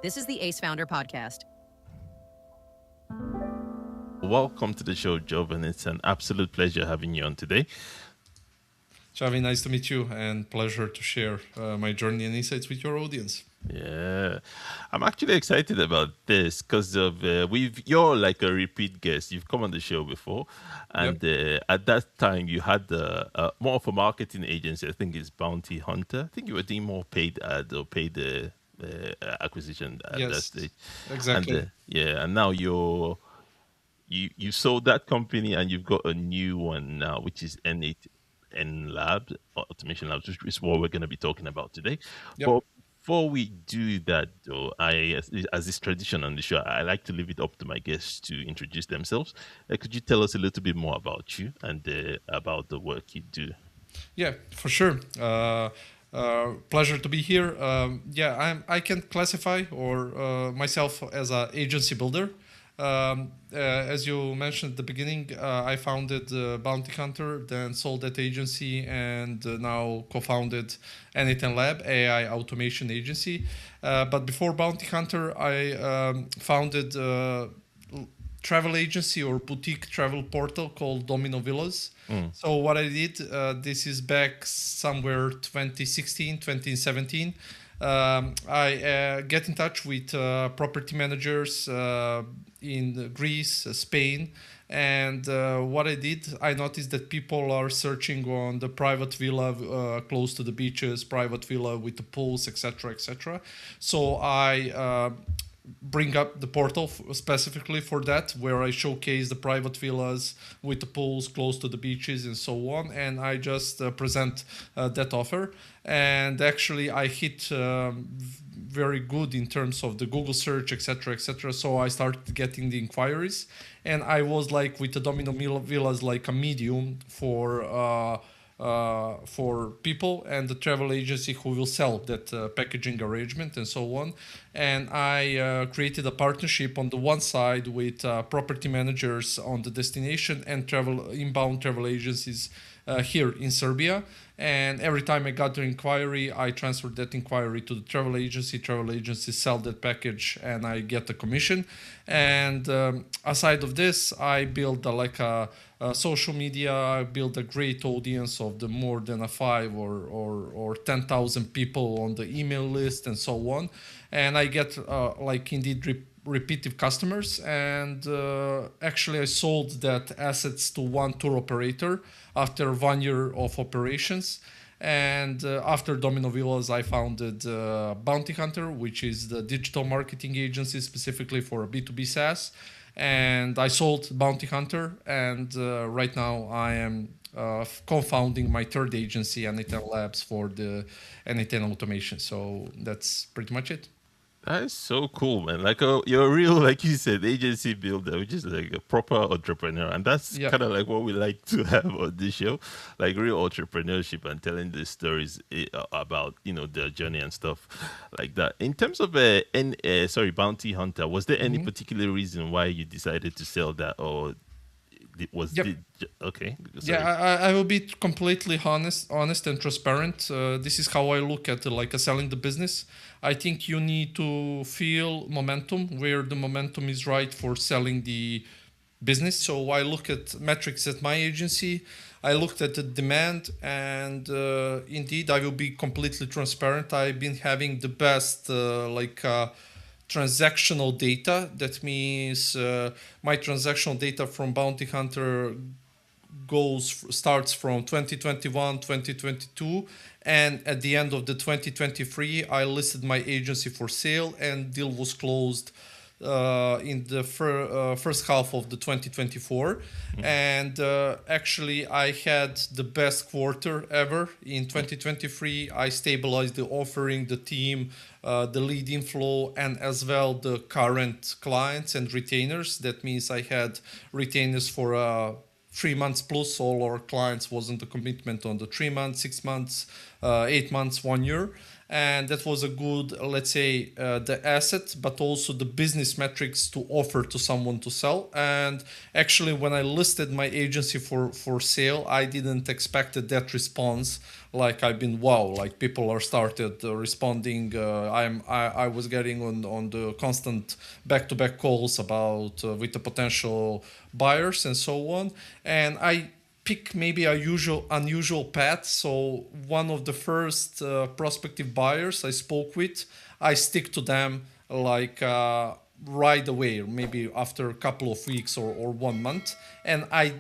This is the Ace Founder Podcast. Welcome to the show, Jovan. It's an absolute pleasure having you on today. Javi, nice to meet you and pleasure to share my journey and insights with your audience. Yeah, I'm actually excited about this because you're like a repeat guest. You've come on the show before, and at that time you had more of a marketing agency. I think it's Bounty Hunter. I think you were doing more paid ad or paid acquisition at that stage. Exactly. And now you sold that company and you've got a new one now, which is N8N Labs, Automation Labs, which is what we're going to be talking about today. Yep. But before we do that, though, as is tradition on the show, I like to leave it up to my guests to introduce themselves. Could you tell us a little bit more about you and about the work you do? Yeah, for sure. Pleasure to be here. I can classify myself as an agency builder. As you mentioned at the beginning, I founded Bounty Hunter, then sold that agency, and now co-founded N8N Lab, AI automation agency. But before Bounty Hunter, I founded a travel agency or boutique travel portal called Domino Villas. So what I did, this is back somewhere 2016, 2017. I get in touch with property managers in Greece, Spain, and what I did, I noticed that people are searching on the private villa close to the beaches, private villa with the pools, etc., etc. So I bring up the portal specifically for that, where I showcase the private villas with the pools close to the beaches and so on, and I just present that offer. And actually I hit very good in terms of the Google search, etc., etc. So I started getting the inquiries, and I was like with the Domino Villas like a medium for people and the travel agency who will sell that packaging arrangement and so on. And I created a partnership on the one side with property managers on the destination and inbound travel agencies here in Serbia. And every time I got an inquiry, I transferred that inquiry to the travel agency. Travel agency sell that package, and I get the commission. And aside of this, I build a social media. I build a great audience of the more than 5 or 10,000 people on the email list and so on. And I get repeated customers. And actually, I sold that assets to one tour operator after 1 year of operations. And after Domino Villas, I founded Bounty Hunter, which is the digital marketing agency specifically for B2B SaaS. And I sold Bounty Hunter, and right now I am co-founding my third agency, N8N Labs, for the N8N automation. So that's pretty much it. That is so cool, man. Like you're a real, like you said, agency builder, which is like a proper entrepreneur. And that's kind of like what we like to have on this show, like real entrepreneurship and telling the stories about, their journey and stuff like that. In terms of Bounty Hunter, was there any particular reason why you decided to sell that, or okay? Sorry. Yeah, I will be completely honest and transparent. This is how I look at selling the business. I think you need to feel momentum, where the momentum is right for selling the business. So I look at metrics at my agency. I looked at the demand, and indeed, I will be completely transparent. I've been having the best transactional data. That means my transactional data from Bounty Hunter starts from 2021, 2022, and at the end of the 2023, I listed my agency for sale, and deal was closed in the first half of the 2024. And actually, I had the best quarter ever in 2023. I stabilized the offering, the team, the lead inflow, and as well the current clients and retainers. That means I had retainers for 3 months plus. All our clients wasn't a commitment on the 3 months, 6 months, 8 months, 1 year. and that was a good, let's say, the asset, but also the business metrics to offer to someone to sell. And actually, when I listed my agency for sale, I didn't expect that response. Like I've been wow, like people are started responding. I was getting on the constant back to back calls about with the potential buyers and so on, and I pick maybe a unusual path. So one of the first prospective buyers I spoke with, I stick to them like right away, maybe after a couple of weeks or 1 month, and I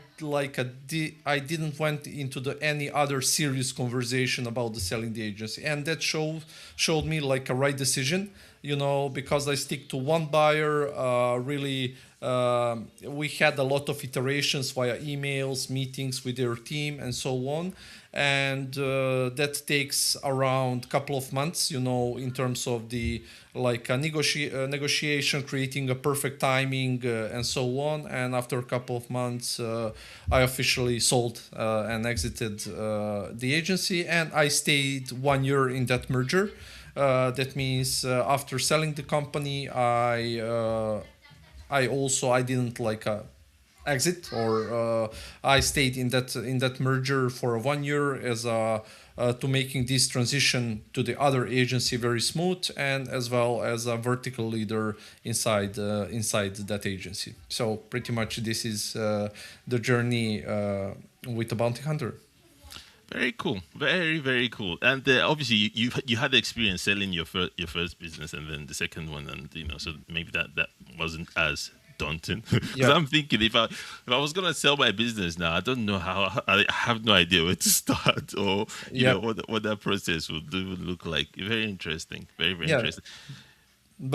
didn't went into the any other serious conversation about the selling the agency, and that showed me like a right decision, because I stick to one buyer. Really, we had a lot of iterations via emails, meetings with their team, and so on. And that takes around couple of months, in terms of the like a negotiation, creating a perfect timing, and so on. And after a couple of months, I officially sold and exited the agency, and I stayed 1 year in that merger. That means after selling the company, I didn't like exit, or I stayed in that merger for 1 year as a to making this transition to the other agency very smooth, and as well as a vertical leader inside that agency. So pretty much this is the journey with the bounty hunter. Very cool, very very cool. And obviously, you had the experience selling your first business, and then the second one, and so maybe that wasn't as daunting. Because Yeah. I'm thinking, if I was gonna sell my business now, I don't know how. I have no idea where to start, or Yeah. what that process would look like. Very interesting, very very Yeah. interesting.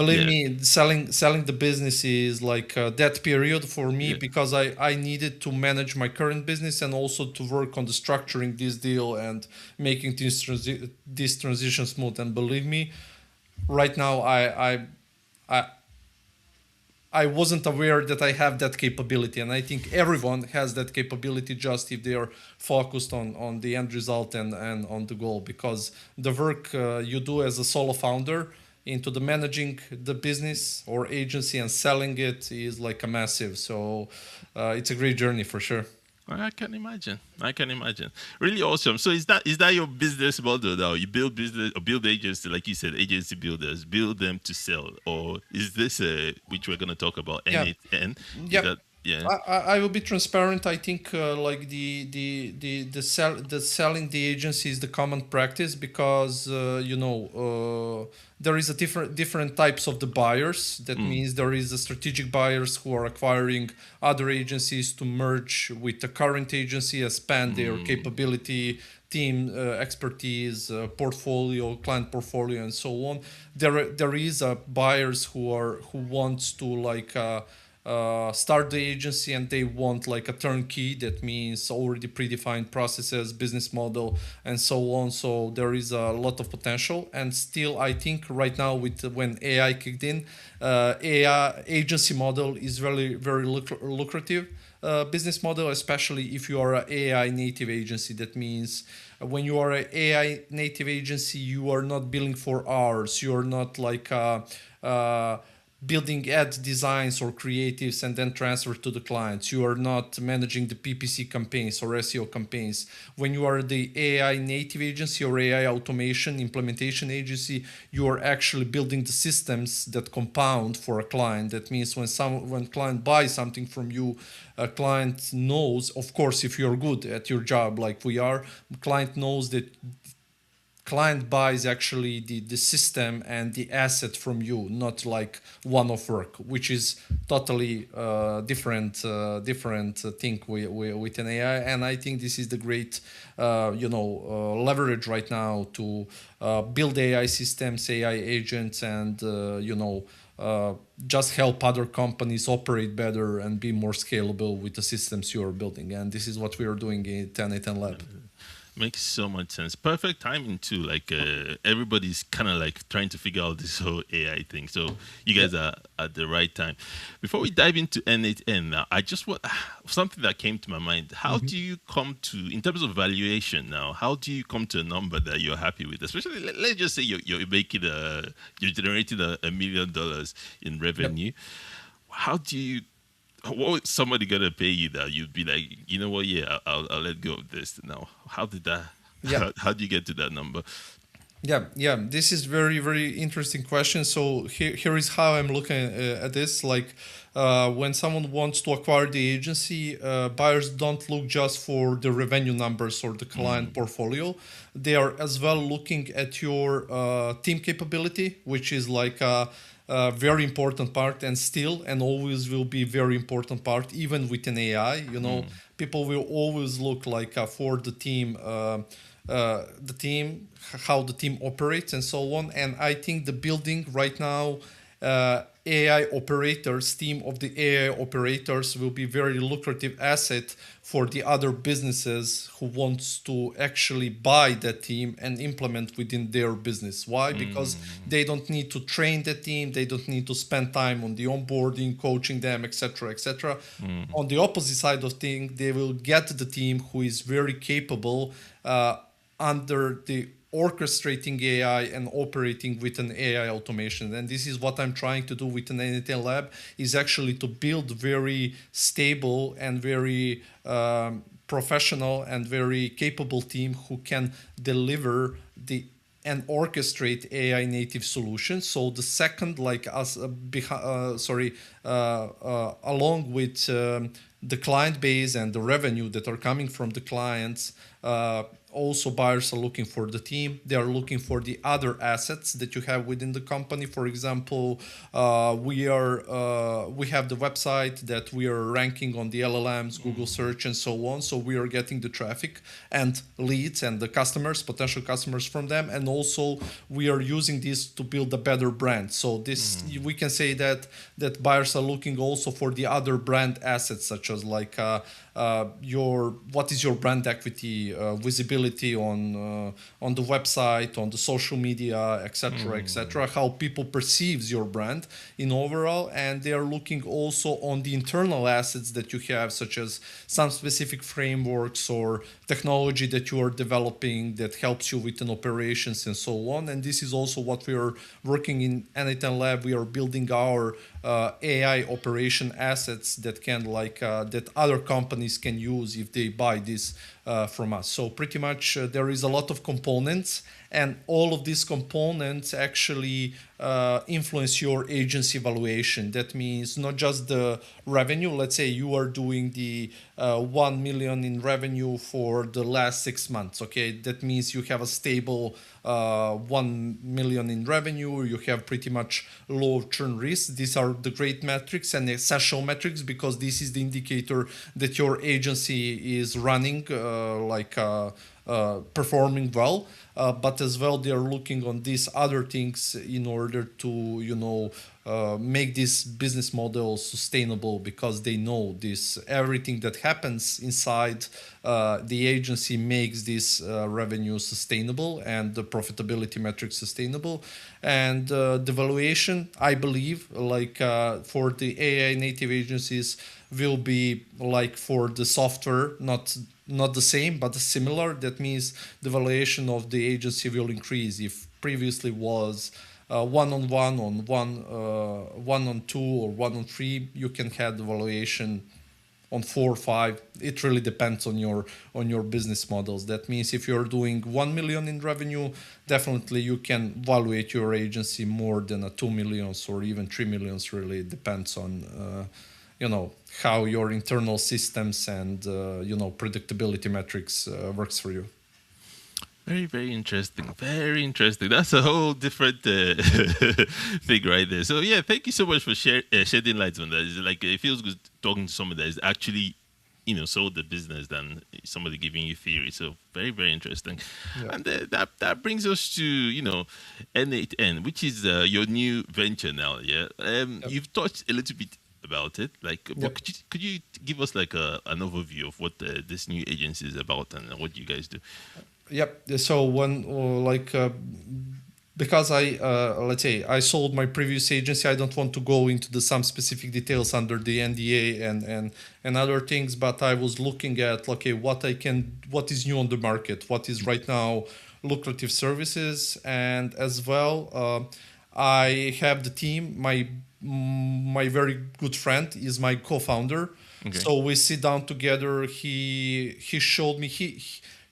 Believe Yeah, me, selling the business is like that period for me, yeah. because I needed to manage my current business and also to work on the structuring this deal and making this transition smooth. And believe me, right now I I wasn't aware that I have that capability, and I think everyone has that capability, just if they are focused on the end result and on the goal. Because the work you do as a solo founder into the managing the business or agency and selling it is like a massive. So it's a great journey for sure. I can imagine. I can imagine. Really awesome. So is that your business model now? You build business or build agency, like you said, agency builders, build them to sell, or is this which we're going to talk about Yeah. N8N? Is Yeah. that yeah? I will be transparent. I think like the selling the agency is the common practice, because there is a different types of the buyers. That Mm, means there is the strategic buyers who are acquiring other agencies to merge with the current agency, expand their mm, capability, team expertise, client portfolio, and so on. There is buyers who wants to like. Start the agency, and they want like a turnkey. That means already predefined processes, business model, and so on. So there is a lot of potential, and still I think right now, with when AI kicked in, AI agency model is very lucrative business model, especially if you are an AI native agency. That means when you are an AI native agency, you are not billing for hours. You are not like building ad designs or creatives and then transfer to the clients. You are not managing the PPC campaigns or SEO campaigns. When you are the AI native agency or AI automation implementation agency, you are actually building the systems that compound for a client. That means when client buys something from you, a client knows, of course, if you're good at your job like we are, client knows that client buys actually the system and the asset from you, not like one-off work, which is totally different thing with an AI. And I think this is the great leverage right now to build AI systems, AI agents, and just help other companies operate better and be more scalable with the systems you are building. And this is what we are doing at N8N Lab. Makes so much sense. Perfect timing too. Like everybody's kind of like trying to figure out this whole AI thing. So you Yeah. guys are at the right time. Before we dive into N8N, now I just want something that came to my mind. How Mhm. do you come to, in terms of valuation now? How do you come to a number that you're happy with? Especially, let's just say you're making you're generating $1 million in Yep. revenue. How do you, what was somebody gonna pay you that you'd be like, you know what? Yeah, I'll let go of this now. How did that? Yeah. How do you get to that number? Yeah, yeah, this is very, very interesting question. So here is how I'm looking at this. Like when someone wants to acquire the agency, buyers don't look just for the revenue numbers or the client Mm, portfolio. They are as well looking at your team capability, which is like a very important part and still and always will be very important part, even with an AI. You know, mm, people will always look like for the team, how the team operates, and so on. And I think the building right now, AI operators, team of the AI operators will be very lucrative asset for the other businesses who wants to actually buy that team and implement within their business. Why? Because mm, they don't need to train the team, they don't need to spend time on the onboarding, coaching them, etc., etc. mm, On the opposite side of things, they will get the team who is very capable under the orchestrating AI and operating with an AI automation. And this is what I'm trying to do with an N8N Lab, is actually to build very stable and very professional and very capable team who can deliver the and orchestrate AI native solutions. So the second, like us, along with the client base and the revenue that are coming from the clients, also buyers are looking for the team. They are looking for the other assets that you have within the company. For example, we have the website that we are ranking on the LLMs, Google mm, search, and so on. So we are getting the traffic and leads and the customers, potential customers from them, and also we are using this to build a better brand. So this, mm, we can say that buyers are looking also for the other brand assets, such as like your what is your brand equity, visibility on the website, on the social media, etc., mm, etc. How people perceives your brand in overall, and they are looking also on the internal assets that you have, such as some specific frameworks or technology that you are developing that helps you with an operations and so on. And this is also what we are working in N8N Lab. We are building our AI operation assets that can that other companies can use if they buy this from us. So pretty much there is a lot of components, and all of these components actually influence your agency valuation. That means not just the revenue. Let's say you are doing the 1 million in revenue for the last 6 months. Okay, that means you have a stable 1 million in revenue. You have pretty much low churn risk. These are the great metrics and essential metrics, because this is the indicator that your agency is running performing well. But as well, they are looking on these other things in order to make this business model sustainable, because they know this everything that happens inside the agency makes this revenue sustainable and the profitability metrics sustainable. And the valuation, I believe, for the AI native agencies, will be like for the software, not the same but similar. That means the valuation of the agency will increase. If previously was one on one on one, one on two, or one on three, you can have the valuation on 4 or 5. It really depends on your business models. That means if you're doing 1 million in revenue, definitely you can evaluate your agency more than a 2 millions or even 3 millions. Really depends on how your internal systems and predictability metrics works for you. very, very interesting. Very interesting. That's a whole different thing right there. So yeah, thank you so much for shedding light on that. It's like it feels good talking to someone that is actually, sold the business than somebody giving you theory. So very, very interesting. Yeah. And that brings us to N8N, which is your new venture now. Yeah, Yep. you've touched a little bit about it. Like, but Yep. could you give us like an overview of what this new agency is about and what you guys do? Yep. So when because I let's say I sold my previous agency, I don't want to go into the some specific details under the NDA and other things, but I was looking at okay what is new on the market, what is right now lucrative services, and as well I have the team. My very good friend is my co-founder, Okay. so we sit down together. He showed me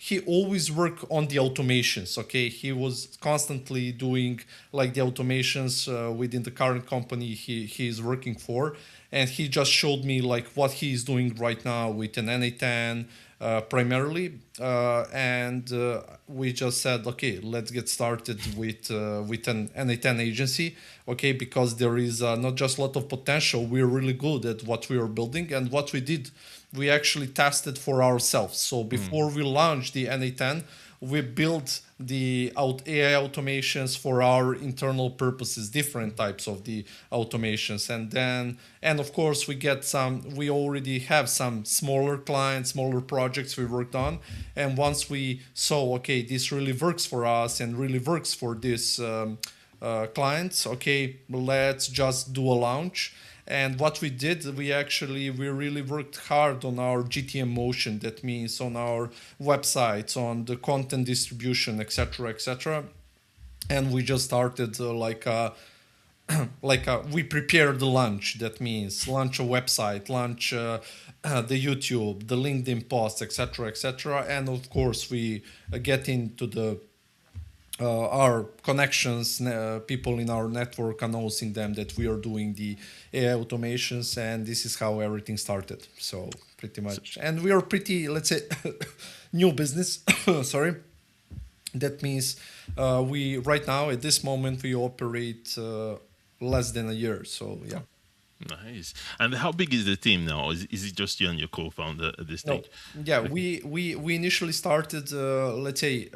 he always worked on the automations. Okay, he was constantly doing like the automations within the current company he is working for, and he just showed me like what he is doing right now with an N8N primarily, and we just said okay, let's get started with an N8N agency. Okay, because there is not just a lot of potential, we're really good at what we are building, and what we did, we actually tested for ourselves. So before we launched the N8N, we built the AI automations for our internal purposes, different types of the automations, and of course we already have some smaller clients, smaller projects we worked on, and once we saw okay, this really works for us and really works for this clients, okay, let's just do a launch. And what we did, we really worked hard on our GTM motion. That means on our websites, on the content distribution, etc., etc. And we just started we prepared the launch. That means launch a website, launch the YouTube, the LinkedIn post, etc., etc. And of course, we get into the our connections, people in our network, announcing them that we are doing the AI automations, and this is how everything started. So pretty much, and we are pretty, let's say, new business. Sorry, that means we right now at this moment we operate less than a year. So yeah. Nice. And how big is the team now? Is it just you and your co-founder at this No, stage? yeah, Okay. we initially started, let's say,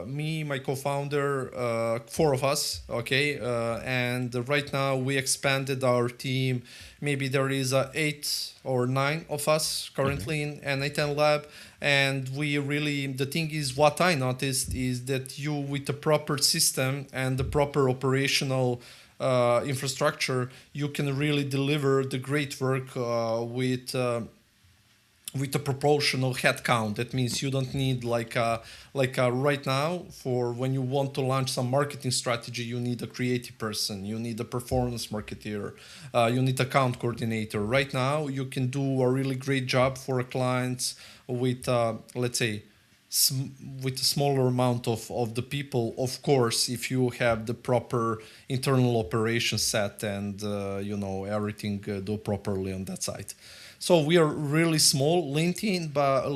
me, my co-founder, four of us, okay, and right now we expanded our team. Maybe there is eight or nine of us Okay. currently in N8N Lab, and we really the thing is what I noticed is that you with the proper system and the proper operational infrastructure, you can really deliver the great work with a proportional headcount. That means you don't need right now for when you want to launch some marketing strategy, you need a creative person, you need a performance marketer, you need account coordinator. Right now, you can do a really great job for a client with let's say with a smaller amount of the people, of course, if you have the proper internal operation set and everything do properly on that side. So we are really small, lean team, but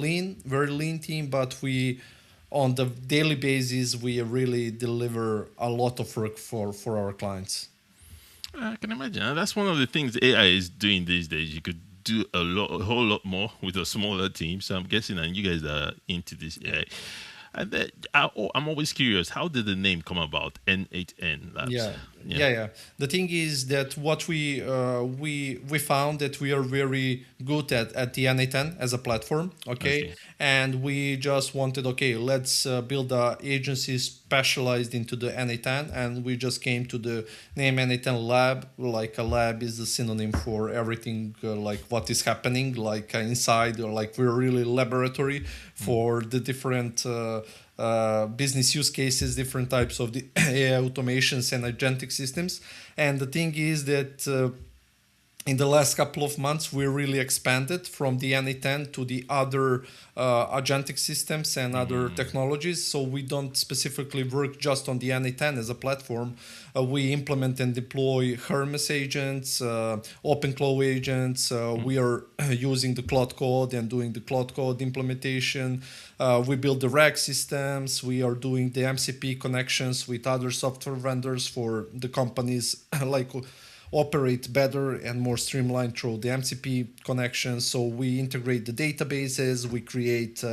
very lean team. But we, on the daily basis, we really deliver a lot of work for our clients. I can imagine. And that's one of the things AI is doing these days. You could do a whole lot more with a smaller team. So I'm guessing, and you guys are into this AI. And then, I'm always curious, how did the name come about? N8N Labs. Yeah, Yeah. yeah. The thing is that what we found that we are very good at the N8N as a platform, okay, Okay. and we just wanted okay, let's build a agency specialized into the N8N, and we just came to the name N8N Lab. Like a lab is a synonym for everything, like what is happening, like inside, or like we're really laboratory for the different. Business use cases, different types of the AI automations and agentic systems. And the thing is that in the last couple of months, we really expanded from the N8N to the other agentic systems and other technologies. So we don't specifically work just on the N8N as a platform. We implement and deploy Hermes agents, OpenClaw agents. We are using the Cloud Code and doing the Cloud Code implementation. We build the rack systems. We are doing the MCP connections with other software vendors for the companies like operate better and more streamlined through the MCP connections. So we integrate the databases. We create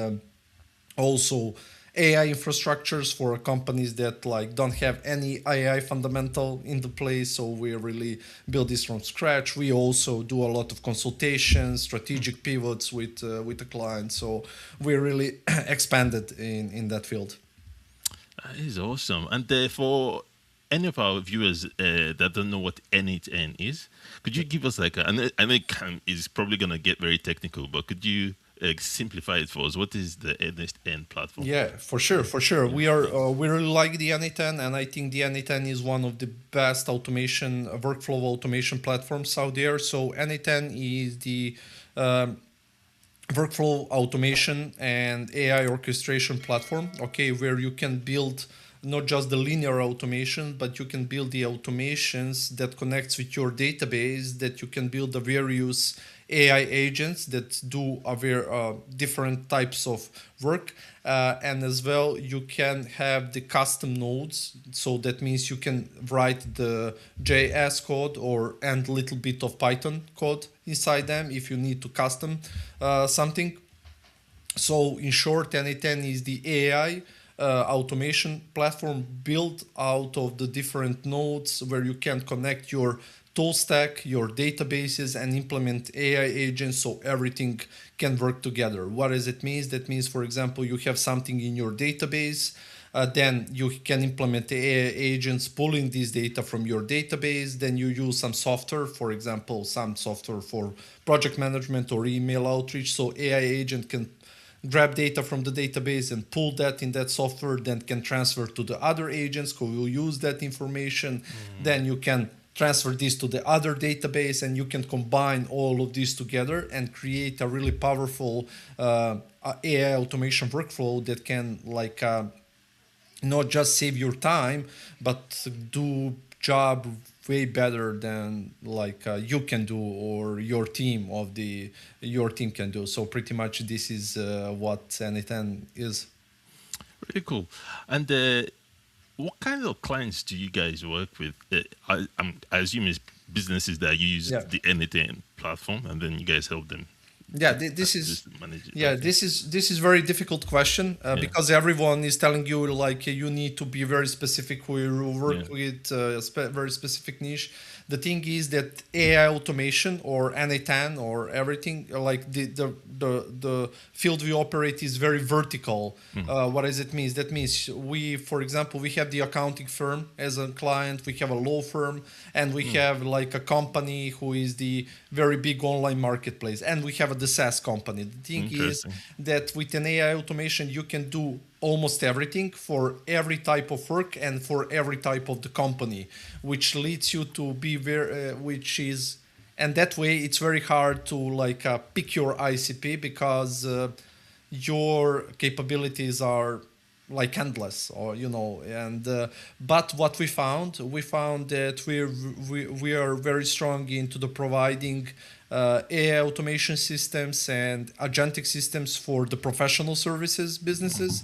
also AI infrastructures for companies that like don't have any AI fundamental in the place. So we really build this from scratch. We also do a lot of consultations, strategic pivots with the client. So we really expanded in that field. That is awesome. And for any of our viewers that don't know what N8N is, could you give us like I know it is probably going to get very technical, but could you simplify it for us? What is the N8N platform? Yeah, for sure, for sure. We really like the N8N, and I think the N8N is one of the best automation workflow automation platforms out there. So N8N is the workflow automation and AI orchestration platform, okay, where you can build not just the linear automation, but you can build the automations that connects with your database, that you can build the various AI agents that do different types of work. And as well, you can have the custom nodes. So that means you can write the JS code and a little bit of Python code inside them if you need to custom something. So in short, N8N is the AI automation platform built out of the different nodes where you can connect your tool stack, your databases, and implement AI agents so everything can work together. What does it mean? That means, for example, you have something in your database, then you can implement AI agents pulling this data from your database. Then you use some software, for example, some software for project management or email outreach. So AI agent can grab data from the database and pull that in that software, then can transfer to the other agents who will use that information. Then you can transfer this to the other database, and you can combine all of this together and create a really powerful AI automation workflow that can not just save your time, but do job way better than you can do or your team can do. So pretty much this is what N8N is. Really cool. And what kind of clients do you guys work with? I assume it's businesses that use the N8N platform, and then you guys help them. This is very difficult question because everyone is telling you you need to be very specific who you work with, very specific niche. The thing is that AI automation or N8N or everything the field we operate is very vertical. What does it mean? That means for example, we have the accounting firm as a client, we have a law firm, and we have a company who is the very big online marketplace, and we have the SaaS company. The thing is that with an AI automation, you can do almost everything for every type of work and for every type of the company, which leads you to be and that way it's very hard to pick your ICP because your capabilities are endless, or but what we found that we are very strong into the providing AI automation systems and agentic systems for the professional services businesses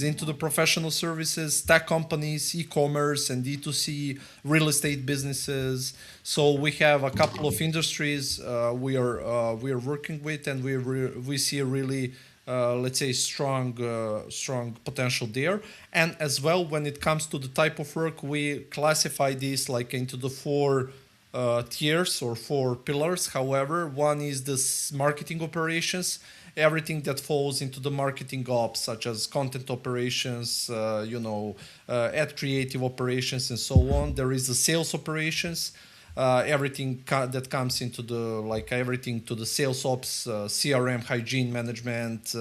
into the professional services, tech companies, e-commerce, and D2C real estate businesses. So we have a couple of industries we are working with, and we see a really strong potential there. And as well, when it comes to the type of work, we classify this into the four tiers or four pillars. However, one is this marketing operations, everything that falls into the marketing ops, such as content operations, ad creative operations, and so on. There is the sales operations, everything that comes into the everything to the sales ops, CRM, hygiene management,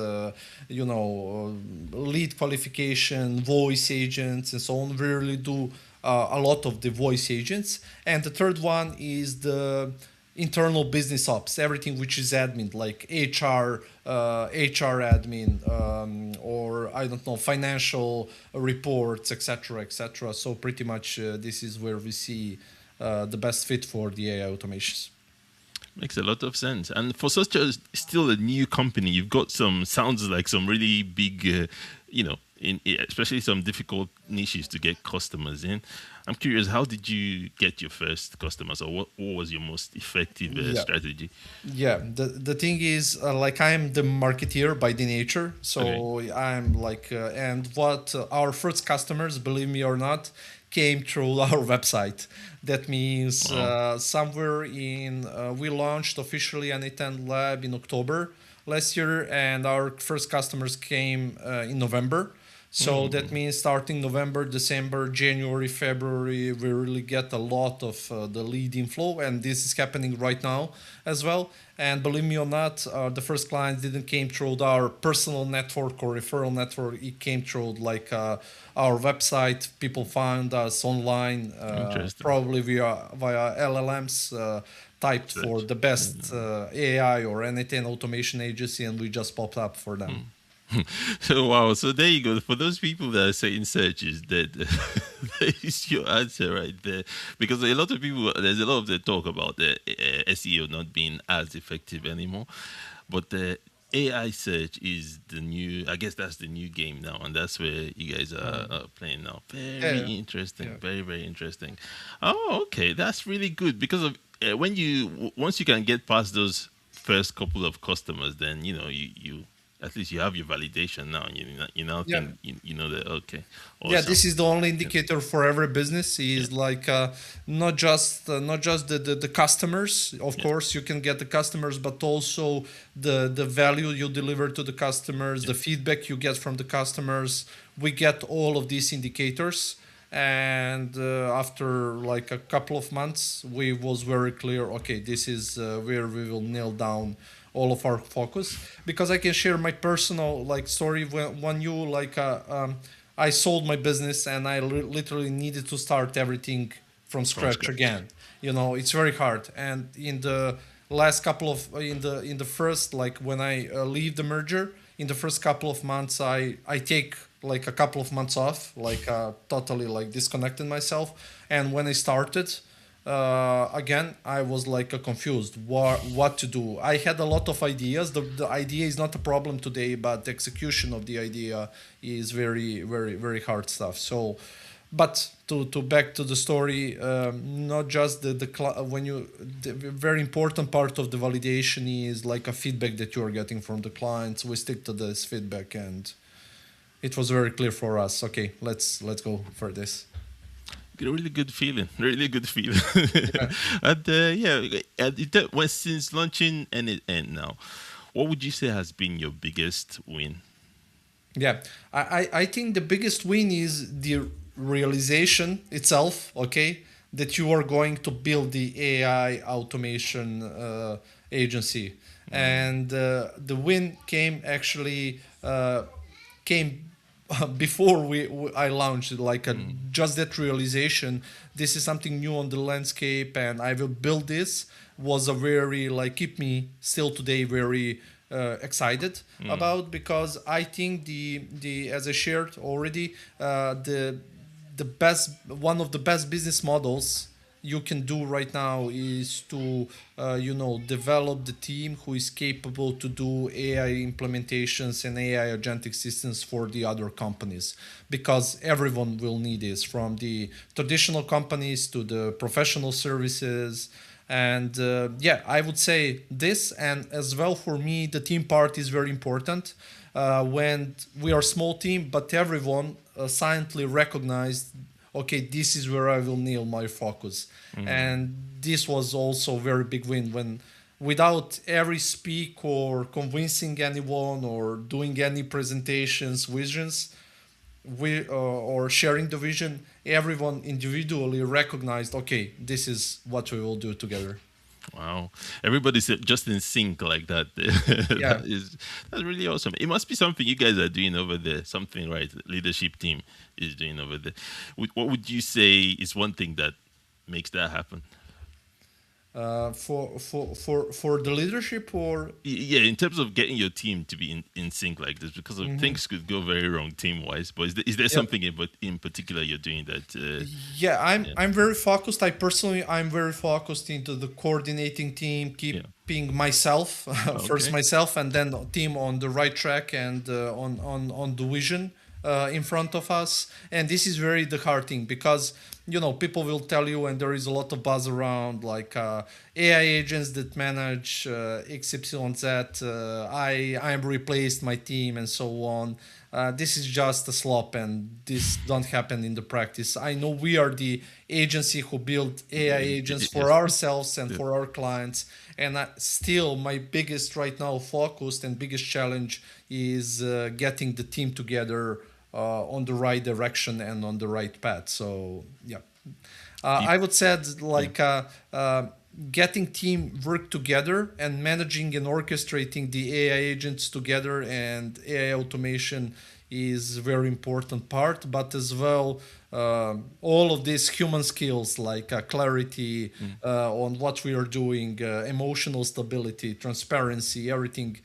lead qualification, voice agents, and so on. We really do a lot of the voice agents. And the third one is the internal business ops, everything which is admin, like HR admin, or I don't know, financial reports, etc. So pretty much this is where we see the best fit for the AI automations. Makes a lot of sense. And for still a new company, you've got sounds like some really big, especially some difficult niches to get customers in. I'm curious, how did you get your first customers, or what was your most effective Yeah. strategy? Yeah, the thing is, like I'm the marketeer by the nature, Okay. so I'm like, and what our first customers, believe me or not, came through our website. That means Wow. somewhere in we launched officially N8N Lab in October last year, and our first customers came in November. So that Hmm. means starting November, December, January, February, we really get a lot of the lead inflow, and this is happening right now as well. And believe me or not, the first clients didn't came through our personal network or referral network. It came through like our website. People found us online, Interesting. probably via LLMs. Typed for Search. the best AI or anything automation agency, and we just popped up for them. So wow, so there you go. For those people that are saying search is dead, there is your answer right there. Because a lot of people, there's a lot of the talk about the SEO not being as effective anymore, but the AI search is the new. I guess that's the new game now, and that's where you guys are playing now. Very Yeah, interesting. yeah. Very interesting. Oh, okay, that's really good because of when you once you can get past those first couple of customers, then you at least you have your validation now. You now Yeah. think you know that. Okay, Yeah, awesome. this is the only Yeah, indicator for every business yeah, is like not just the customers. Of yeah, course you can get the customers, but also the value you deliver to the customers, yeah. the feedback you get from the customers. We get all of these indicators, and after like a couple of months we was very clear, okay, this is where we will nail down all of our focus. Because I can share my personal like story when you like I sold my business and I literally needed to start everything from From scratch scratch. again. It's very hard. And in the last couple of in the first, like when I leave the merger, in the first couple of months, I take like a couple of months off, like totally like disconnected myself. And when I started again, I was like confused what to do. I had a lot of ideas. The idea is not a problem today, but the execution of the idea is very very very hard stuff. So, but to back to the story, not just when you the very important part of the validation is like a feedback that you are getting from the clients. We stick to this feedback, and it was very clear for us. Okay, let's go for this. Get a really good feeling. Really good feeling. Yeah. And yeah, and since launching N8N now, what would you say has been your biggest win? Yeah, I think the biggest win is the realization itself, okay, that you are going to build the AI automation agency. Mm, And the win came actually came before I launched it, like mm, just that realization. This is something new on the landscape, and I will build this. Was a very like keep me still today very excited mm, about, because I think the as I shared already, the best one of the best business models you can do right now is to develop the team who is capable to do AI implementations and AI agentic systems for the other companies, because everyone will need this, from the traditional companies to the professional services. And yeah, I would say this. And as well, for me, the team part is very important. When we are a small team, but everyone silently recognized, okay, this is where I will nail my focus. mm. And this was also a very big win, when without every speak or convincing anyone or doing any presentations, visions, or sharing the vision, everyone individually recognized, okay, this is what we will do together. Wow, everybody's just in sync like that. Yeah. That's really awesome. It must be something you guys are doing over there. Something, right? Leadership team is doing over there. What would you say is one thing that makes that happen? For the leadership, or Yeah, in terms of getting your team to be in sync like this, because of things could go very wrong team wise. But is there yeah. something in particular you're doing that? Yeah, i'm Yeah, i'm very focused. I'm very focused into the coordinating team, yeah. keeping myself first Okay. myself, and then team on the right track, and on the vision. in front of us, and this is very the hard thing, because people will tell you, and there is a lot of buzz around, like AI agents that manage XYZ, I am replaced my team and so on. This is just a slop, and this don't happen in the practice. I know we are the agency who build AI agents for ourselves and for our clients, and still my biggest right now focus and biggest challenge is getting the team together on the right direction and on the right path. So yeah, I would say like getting team work together and managing and orchestrating the AI agents together and AI automation is very important part, but as well all of these human skills like clarity on what we are doing, emotional stability, transparency, everything.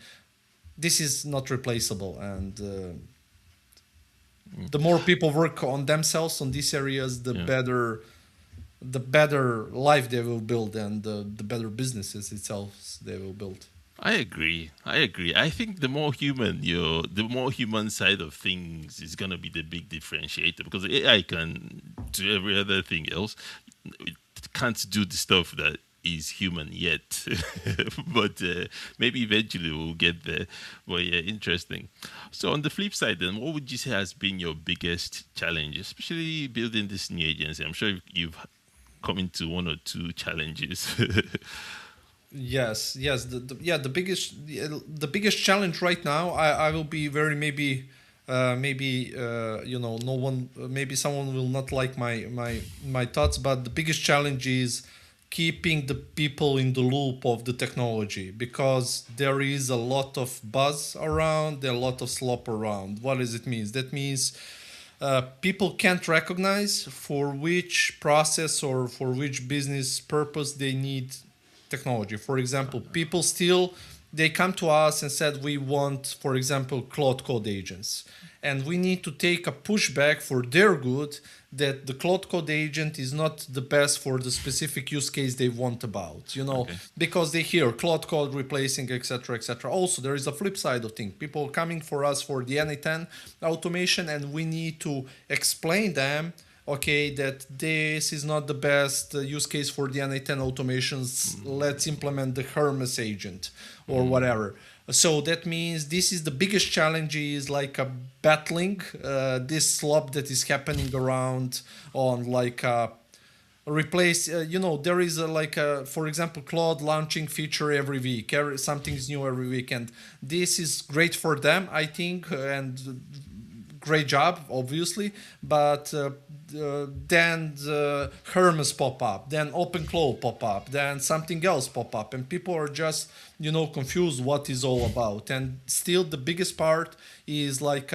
This is not replaceable, and the more people work on themselves on these areas, the better life they will build, and the better businesses itself they will build. I agree. I think the more human side of things is gonna be the big differentiator, because AI can do every other thing else. It can't do the stuff that is human yet, but maybe eventually we'll get there. But yeah, interesting. So on the flip side, then, what would you say has been your biggest challenge, especially building this new agency? I'm sure you've come into one or two challenges. Yes. The biggest challenge right now. I will be very maybe no one, maybe someone will not like my thoughts, but the biggest challenge is keeping the people in the loop of the technology, because there is a lot of buzz around, there are a lot of slop around. What does it mean? That means people can't recognize for which process or for which business purpose they need technology. For example, people still, they come to us and said we want, for example, cloud code agents, and we need to take a pushback for their good that the cloud code agent is not the best for the specific use case they want about, because they hear cloud code replacing, etc., etc. Also, there is a flip side of things. People coming for us for the N8N automation, and we need to explain them, okay, that this is not the best use case for the N8N automations. Let's implement the Hermes agent or whatever. So that means this is the biggest challenge, is like a battling this slop that is happening around on like replace, there is for example, Claude launching feature every week, something's new every week, and this is great for them, I think, and great job, obviously, but then the Hermes pop up, then OpenCloud pop up, then something else pop up, and people are just confused what is all about. And still, the biggest part is like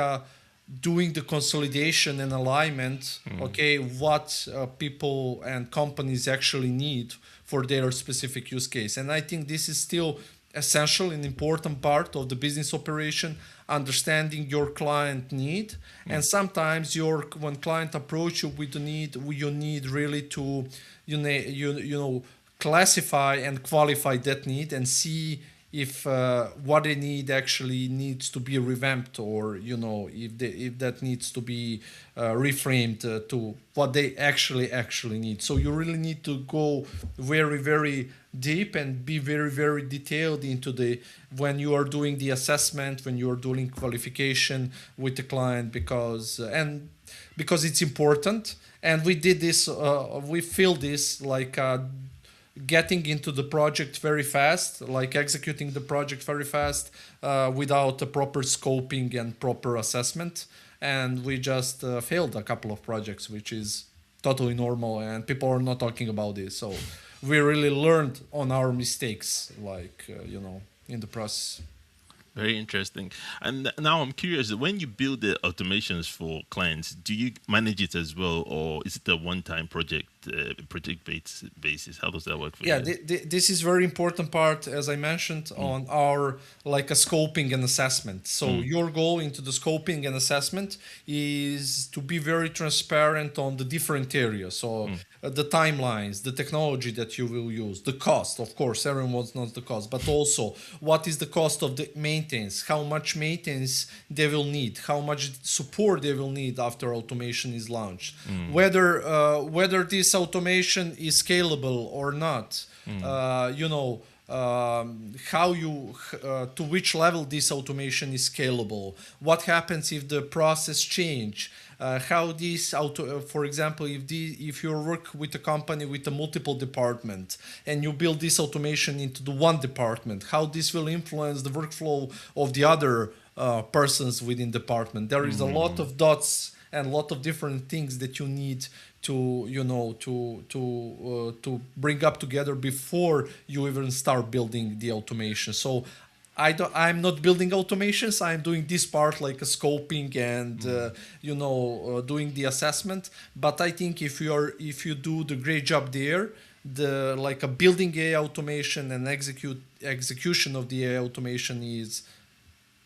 doing the consolidation and alignment. Okay, what people and companies actually need for their specific use case, and I think this is still essential and important part of the business operation, understanding your client need. And sometimes when client approach you with the need, you need really to classify and qualify that need and see if what they need actually needs to be revamped, or if that needs to be reframed to what they actually need. So you really need to go very, very deep and be very, very detailed into when you are doing the assessment, when you are doing qualification with the client, because it's important. And we did this, we feel this like getting into the project very fast, like executing the project very fast without a proper scoping and proper assessment. And we just failed a couple of projects, which is totally normal, and people are not talking about this. So we really learned on our mistakes, in the process. Very interesting. And now I'm curious, when you build the automations for clients, do you manage it as well, or is it a one-time project basis? How does that work for Yeah, you? this is very important part, as I mentioned, on our like a scoping and assessment. So your goal into the scoping and assessment is to be very transparent on the different areas. So the timelines, the technology that you will use, the cost. Of course, everyone knows the cost, but also what is the cost of the maintenance, how much maintenance they will need, how much support they will need after automation is launched, whether this automation is scalable or not, how you to which level this automation is scalable, what happens if the process change, how this for example, if you work with a company with a multiple department and you build this automation into the one department, how this will influence the workflow of the other persons within department. There is a lot of dots and a lot of different things that you need to to bring up together before you even start building the automation. So I'm not building automations. I'm doing this part like a scoping and doing the assessment. But I think if you do the great job there, the like a building AI automation and execution of the AI automation is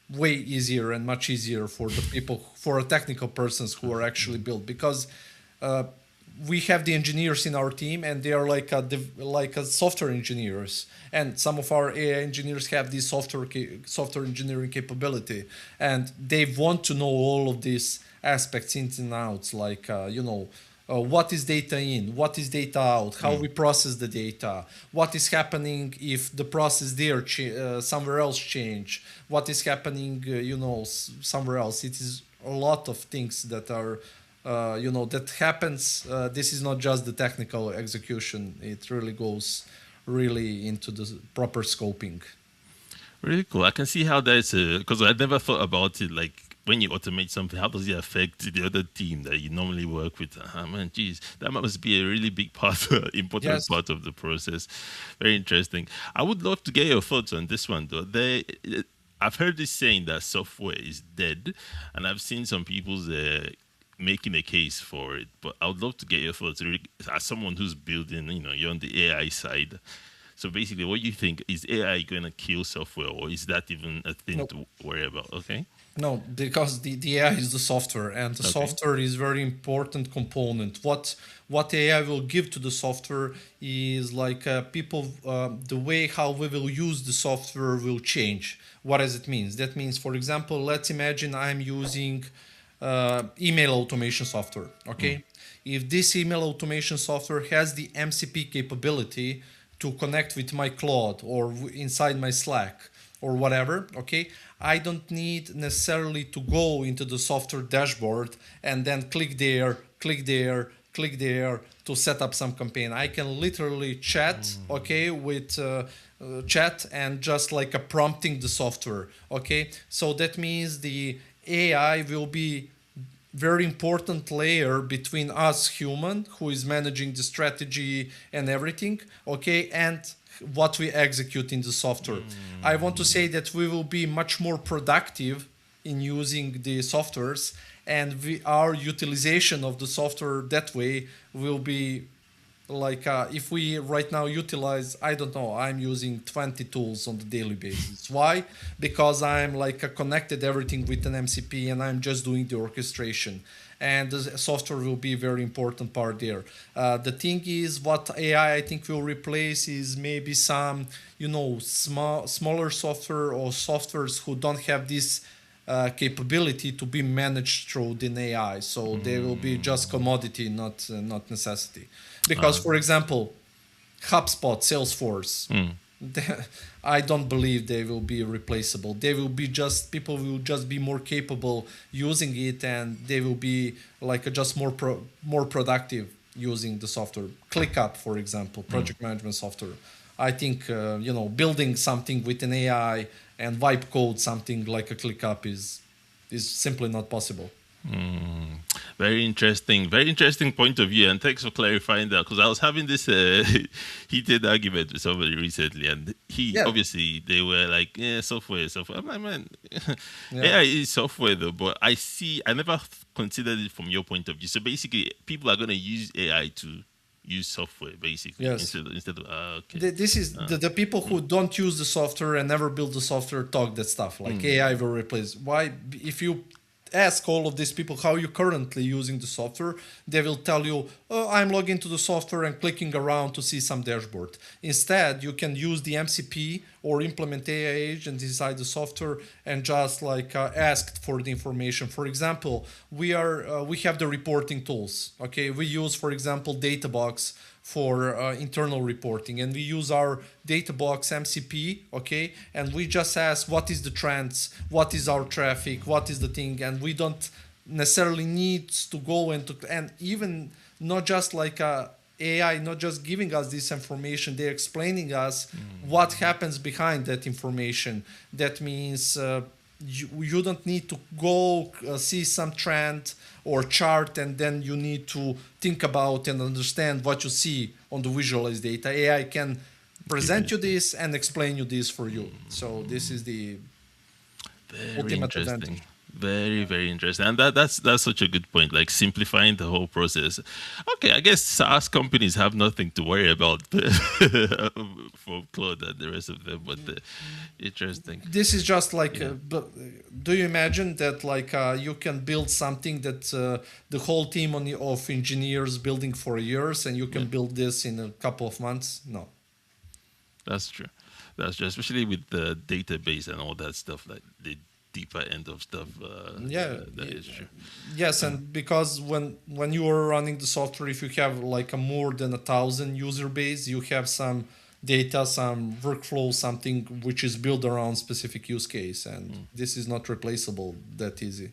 way easier and much easier for the people, for technical persons who are actually built, because we have the engineers in our team and they are like a software engineers, and some of our AI engineers have this software engineering capability, and they want to know all of these aspects, ins and outs, like what is data in, what is data out, how we process the data, what is happening if the process there somewhere else change, what is happening somewhere else. It is a lot of things that are that happens. This is not just the technical execution. It really goes really into the proper scoping. Really cool. I can see how that's because I never thought about it. Like when you automate something, how does it affect the other team that you normally work with? Man, geez, that must be a really big part, important part of the process. Very interesting. I would love to get your thoughts on this one, though. I've heard this saying that software is dead, and I've seen some people's making a case for it. But I would love to get your thoughts as someone who's building, you're on the AI side. So basically, what do you think? Is AI going to kill software, or is that even a thing to worry about? Okay. No, because the AI is the software, and the software is very important component. What AI will give to the software is like the way how we will use the software will change. What does it mean? That means, for example, let's imagine I'm using email automation software. Okay, if this email automation software has the MCP capability to connect with my Claude or inside my Slack or whatever, okay, I don't need necessarily to go into the software dashboard and then click there to set up some campaign. I can literally chat, okay, with chat and just like a prompting the software, okay. So that means the AI will be very important layer between us human who is managing the strategy and everything, okay, and what we execute in the software. I want to say that we will be much more productive in using the softwares, and our utilization of the software that way will be like if we right now utilize, I don't know, I'm using 20 tools on the daily basis. Why? Because I'm like connected everything with an MCP and I'm just doing the orchestration, and the software will be a very important part there. The thing is, what AI I think will replace is maybe some smaller software or softwares who don't have this capability to be managed through the AI. So they will be just commodity, not necessity. Because, for example, HubSpot, Salesforce, I don't believe they will be replaceable. They will be people will just be more capable using it, and they will be like just more productive using the software. ClickUp, for example, project management software. I think building something with an AI and vibe code something like a ClickUp is simply not possible. Very interesting point of view, and thanks for clarifying that, because I was having this heated argument with somebody recently, and obviously they were like, software. I'm like, man, AI is software though, but I never considered it from your point of view. So basically, people are going to use AI to use software basically Yes. instead of okay. This is the people who don't use the software and never build the software talk that stuff like AI will replace. Why? If you ask all of these people how you currently using the software, they will tell you, oh, I'm logging into the software and clicking around to see some dashboard. Instead, you can use the MCP or implement AI agent inside the software and just like ask for the information. For example, we have the reporting tools. Okay, we use, for example, Databox for internal reporting, and we use our Databox MCP, okay, and we just ask what is the trends, what is our traffic, what is the thing, and we don't necessarily need to go into, and even not just like AI, not just giving us this information, they're explaining us what happens behind that information. That means you don't need to go see some trend or chart and then you need to think about and understand what you see on the visualized data. AI can present you this and explain you this for you. So this is the Very ultimate interesting. advantage. Very, very interesting. And that's such a good point, like simplifying the whole process. Okay, I guess SaaS companies have nothing to worry about for Claude and the rest of them, but interesting. This is just like do you imagine that like you can build something that the whole team of engineers building for years and you can build this in a couple of months? No. That's true. That's true, especially with the database and all that stuff, like the deeper end of stuff. That is true. Yes, and because when you are running the software, if you have like a more than 1,000 user base, you have some data, some workflow, something which is built around specific use case, and this is not replaceable that easy.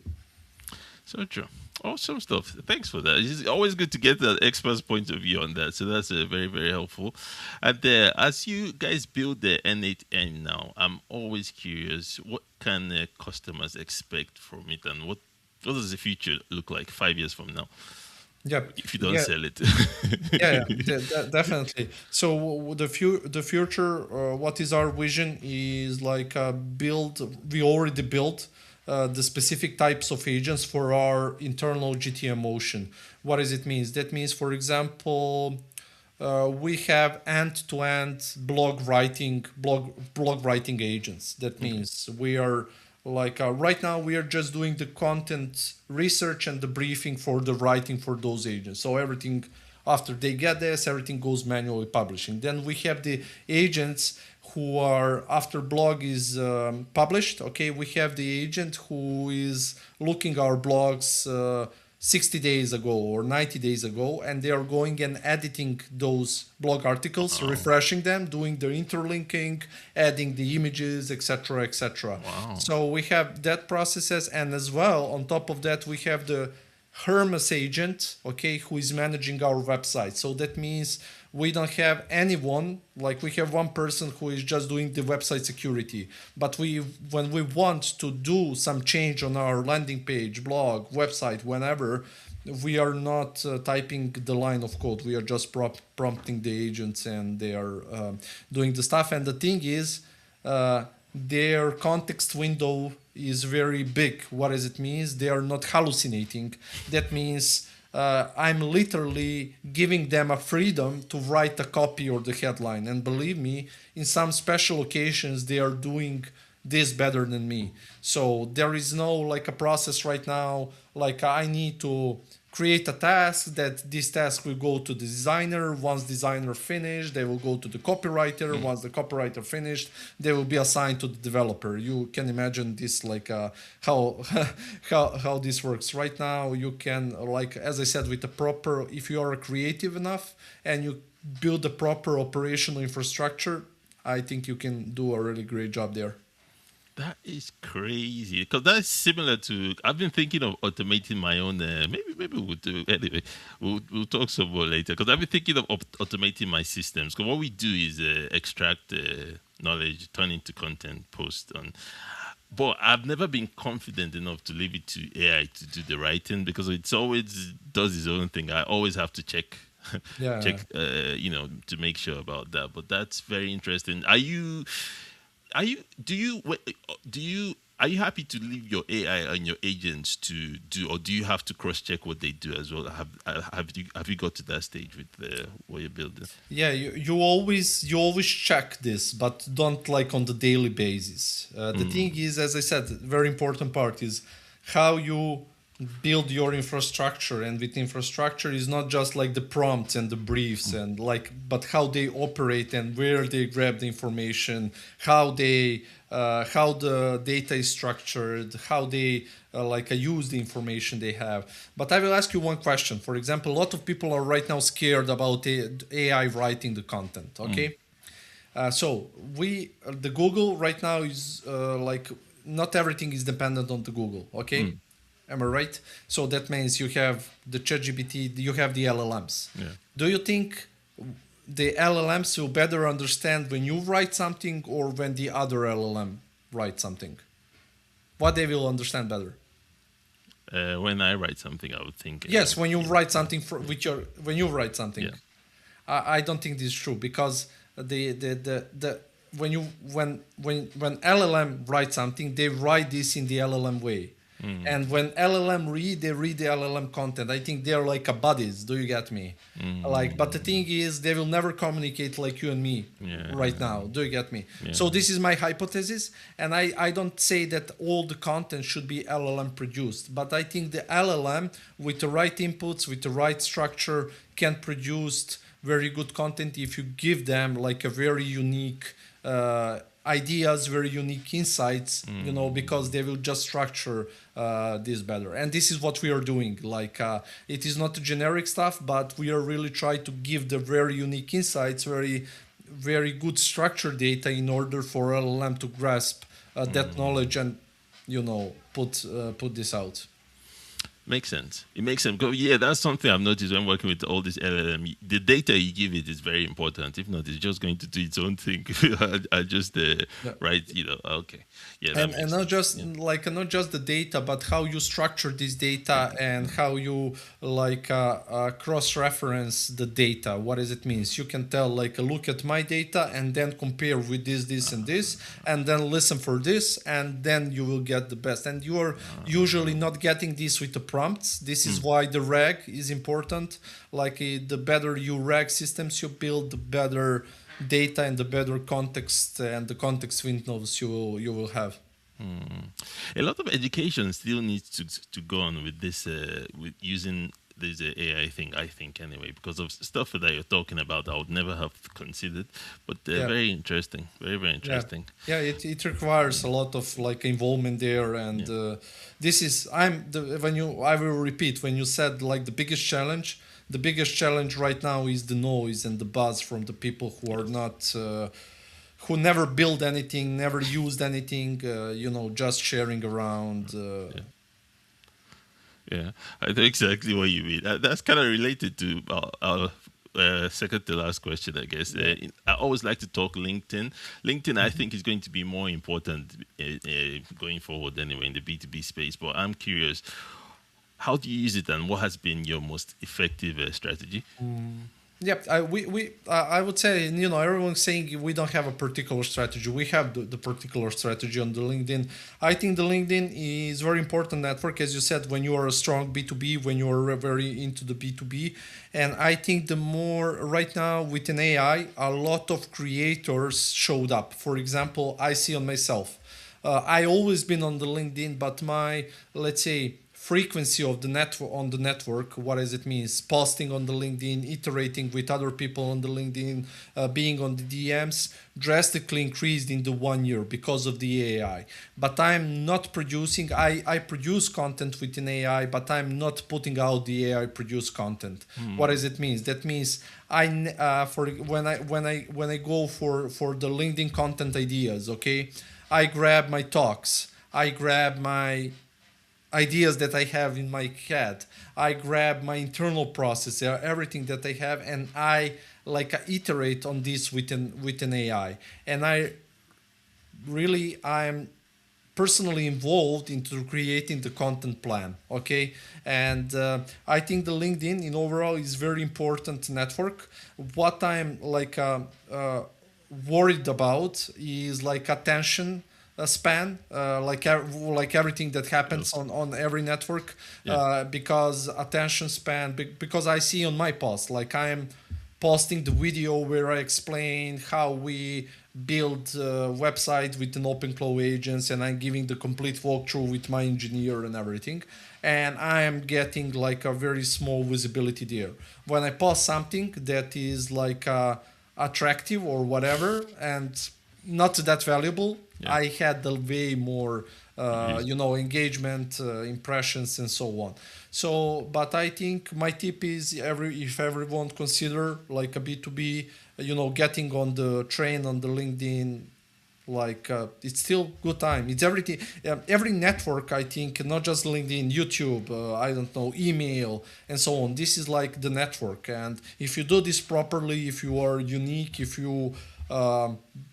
So true. Awesome stuff. Thanks for that. It's always good to get the expert's point of view on that. So that's very, very helpful. And as you guys build the N8N now, I'm always curious, what can customers expect from it, and what does the future look like 5 years from now? Yeah, if you don't sell it. Definitely. So the future, what is our vision is like we already built the specific types of agents for our internal GTM motion. What does it mean? That means, for example, we have end-to-end blog writing agents. That means we are like right now we are just doing the content research and the briefing for the writing for those agents. So everything after they get this, everything goes manually publishing. Then we have the agents who are after blog is published. Okay, we have the agent who is looking our blogs 60 days ago or 90 days ago, and they are going and editing those blog articles, refreshing them, doing the interlinking, adding the images, etc., etc. Wow. So we have that processes, and as well on top of that we have the Hermes agent, okay, who is managing our website. So that means we don't have anyone, like we have one person who is just doing the website security. But when we want to do some change on our landing page, blog, website, whenever, we are not typing the line of code. We are just prompting the agents and they are doing the stuff. And the thing is, their context window is very big. What does it mean? They are not hallucinating. That means I'm literally giving them a freedom to write a copy or the headline. And believe me, in some special occasions, they are doing this better than me. So there is no like a process right now, like I need to create a task, that this task will go to the designer. Once designer finished, they will go to the copywriter. Once the copywriter finished, they will be assigned to the developer. You can imagine this like how how this works right now. You can, like as I said, with the proper, if you are creative enough and you build the proper operational infrastructure, I think you can do a really great job there. That is crazy, because that's similar to. I've been thinking of automating my own. Maybe we'll do anyway. We'll talk some more later. Because I've been thinking of automating my systems. Because what we do is extract knowledge, turn into content, post on. But I've never been confident enough to leave it to AI to do the writing, because it's always does its own thing. I always have to check. To make sure about that. But that's very interesting. Do you are you happy to leave your AI and your agents to do, or do you have to cross check what they do as well? Have you got to that stage with what you're building? Yeah, you always check this, but don't like on the daily basis. The thing is, as I said, very important part is how you build your infrastructure, and with infrastructure is not just like the prompts and the briefs and like, but how they operate and where they grab the information, how the data is structured, how they use the information they have. But I will ask you one question. For example, a lot of people are right now scared about AI writing the content. Okay, so the Google right now is not everything is dependent on the Google. Okay, am I right? So that means you have the ChatGPT, you have the LLMs. Yeah. Do you think the LLMs will better understand when you write something or when the other LLM writes something? What they will understand better? When I write something, I would think. Yes, when you write something when you write something. Yeah. I don't think this is true, because the when LLM writes something, they write this in the LLM way. And when LLM they read the LLM content. I think they're like a buddies. Do you get me? But the thing is, they will never communicate like you and me right now. Do you get me? Yeah. So this is my hypothesis, and I don't say that all the content should be LLM produced, but I think the LLM with the right inputs, with the right structure, can produce very good content if you give them like a very unique ideas, very unique insights, because they will just structure this better. And this is what we are doing. It is not generic stuff, but we are really trying to give the very unique insights, very, very good structured data in order for LLM to grasp that knowledge and, put this out. Makes sense. It makes sense. Yeah, that's something I've noticed when working with all this LLM. The data you give it is very important. If not, it's just going to do its own thing. I just right, okay. Yeah, and not just not just the data, but how you structure this data and how you cross-reference the data. What does it mean? You can tell look at my data and then compare with this, and this, and then listen for this, and then you will get the best. And you are usually not getting this with the prompts. This is why the RAG is important. The better you RAG systems you build, the better data and the better context and the context windows you will have. A lot of education still needs to go on with this, with using this AI thing, I think, anyway, because of stuff that you're talking about, I would never have considered, but very interesting, very, very interesting. Yeah, it requires a lot of involvement there, and this is I will repeat, when you said the biggest challenge right now is the noise and the buzz from the people who are not who never built anything, never used anything, just sharing around. Yeah, I know exactly what you mean. That's kind of related to our second to last question, I guess. I always like to talk LinkedIn. LinkedIn, I think, is going to be more important going forward anyway in the B2B space. But I'm curious, how do you use it, and what has been your most effective strategy? Yep, I would say, everyone's saying we don't have a particular strategy. We have the particular strategy on the LinkedIn. I think the LinkedIn is very important network, as you said, when you are a strong B2B, when you are very into the B2B. And I think the more right now with an AI, a lot of creators showed up. For example, I see on myself. I always been on the LinkedIn, but my, let's say, frequency of the network, what does it mean? Posting on the LinkedIn, iterating with other people on the LinkedIn, being on the DMs, drastically increased in the 1 year because of the AI. But I'm not producing. I produce content with an AI, but I'm not putting out the AI produced content. What does it mean? That means when I go for the LinkedIn content ideas, okay, I grab my talks, I grab my ideas that I have in my head, I grab my internal process, everything that I have, and I iterate on this with an AI. And I'm personally involved into creating the content plan, okay? And I think the LinkedIn in overall is very important network. What I'm worried about is attention span, like everything that happens on every network, because attention span, because I see on my post, like I am posting the video where I explain how we build a website with an OpenClaw agents, and I'm giving the complete walkthrough with my engineer and everything. And I am getting like a very small visibility there. When I post something that is like attractive or whatever and not that valuable, I had the way more engagement, impressions, and so on. So, but I think my tip is if everyone consider like a B2B, getting on the train on the LinkedIn, like it's still good time. It's everything. Every network, I think, not just LinkedIn, YouTube, I don't know, email, and so on. This is like the network, and if you do this properly, if you are unique, if you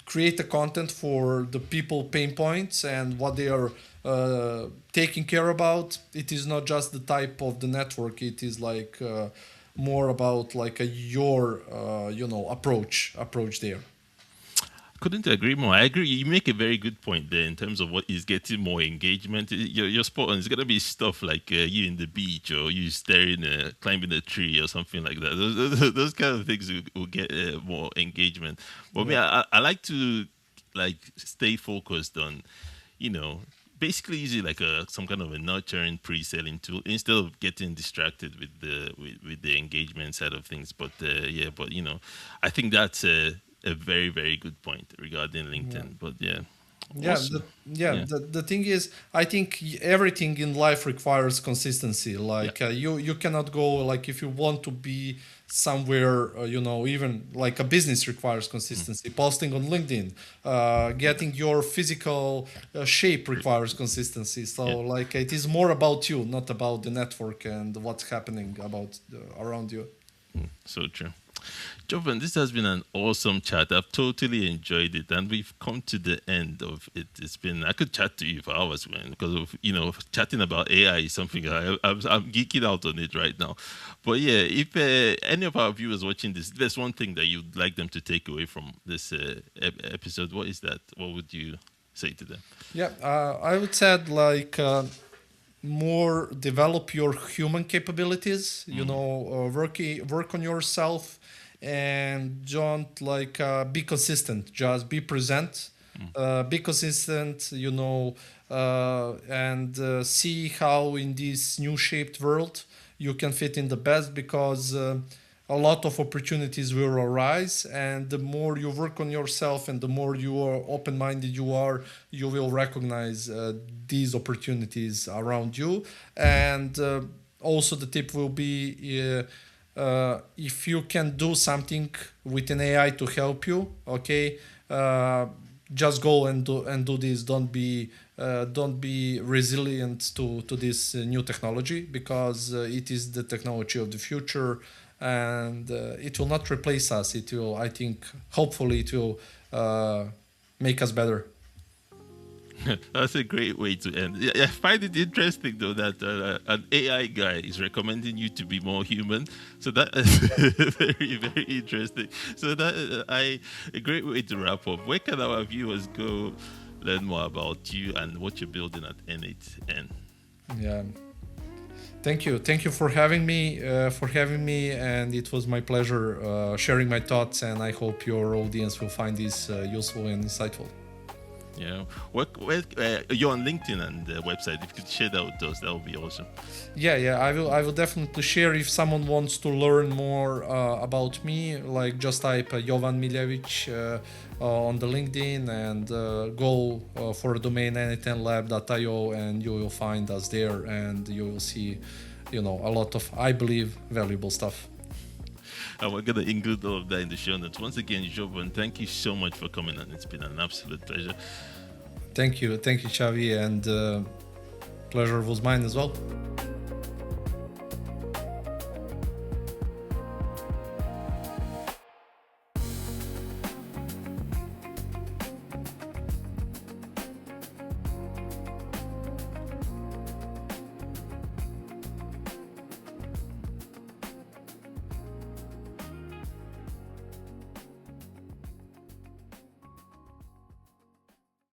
create the content for the people pain points and what they are taking care about, it is not just the type of the network. It is like more about like your approach there. Couldn't agree more. I agree. You make a very good point there in terms of what is getting more engagement. You're spot on. It's gonna be stuff like you in the beach or you staring, climbing a tree or something like that. Those kind of things will get more engagement. But me, I like to like stay focused on, basically using like some kind of a nurturing pre-selling tool instead of getting distracted with the engagement side of things. But I think that's a very, very good point regarding LinkedIn. But awesome. The thing is, I think everything in life requires consistency. Like you cannot go, like if you want to be somewhere, even like a business requires consistency. Posting on LinkedIn, getting your physical shape requires consistency. So like it is more about you, not about the network and what's happening about around you. So true. Jovan, this has been an awesome chat. I've totally enjoyed it, and we've come to the end of it. I could chat to you for hours, man, because of chatting about AI is something I'm geeking out on it right now. But yeah, if any of our viewers watching this, there's one thing that you'd like them to take away from this episode. What is that? What would you say to them? Yeah, I would say like more develop your human capabilities. Work on yourself. And don't like be consistent. Just be present, be consistent. And see how in this new shaped world you can fit in the best, because a lot of opportunities will arise. And the more you work on yourself and the more you are open-minded you will recognize these opportunities around you. And also the tip will be. If you can do something with an AI to help you, just go and do this. Don't be resilient to this new technology, because it is the technology of the future, and it will not replace us. It will, I think, hopefully, it will make us better. That's a great way to end. I find it interesting, though, that an AI guy is recommending you to be more human. So that is very, very interesting. So that a great way to wrap up. Where can our viewers go learn more about you and what you're building at N8N? Yeah. Thank you for having me. And it was my pleasure sharing my thoughts. And I hope your audience will find this useful and insightful. Yeah, you're on LinkedIn and the website. If you could share that with us, that would be awesome. Yeah, I will definitely share. If someone wants to learn more about me, like just type Jovan Miljevic on the LinkedIn and go for a domain N8NLab.io, and you will find us there, and you will see, a lot of, I believe, valuable stuff. And we're going to include all of that in the show notes. Once again, Jovan, thank you so much for coming on. It's been an absolute pleasure. Thank you, Xavi, and pleasure was mine as well.